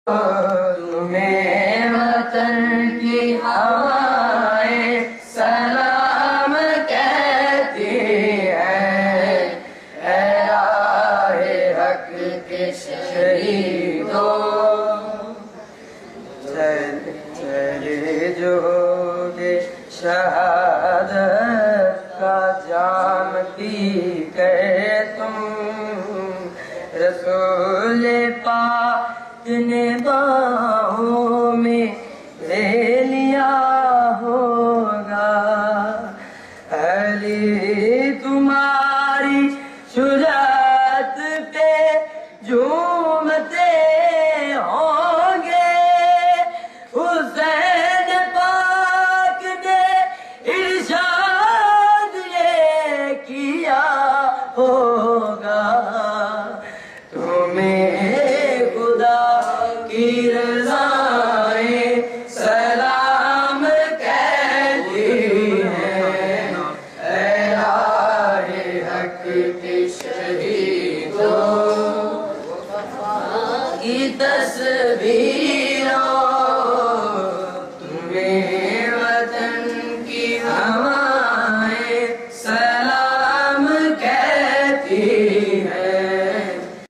تمہیں وطن کی ہوائیں سلام کہتی ہیں، اے راہ حق کے شہیدوں، چلے جو گے شہادت کا جام پی کر تم، رسول پاک نے باہوں میں لے لیا ہوگا، علی تمہاری شجاعت پہ جھومتے ہوں گے، حسین پاک نے ارشاد یہ کیا ہوگا، تمہیں کی رضائیں سلام کہتی ہیں، اے راہ حق کے شہیدوں کی تصویر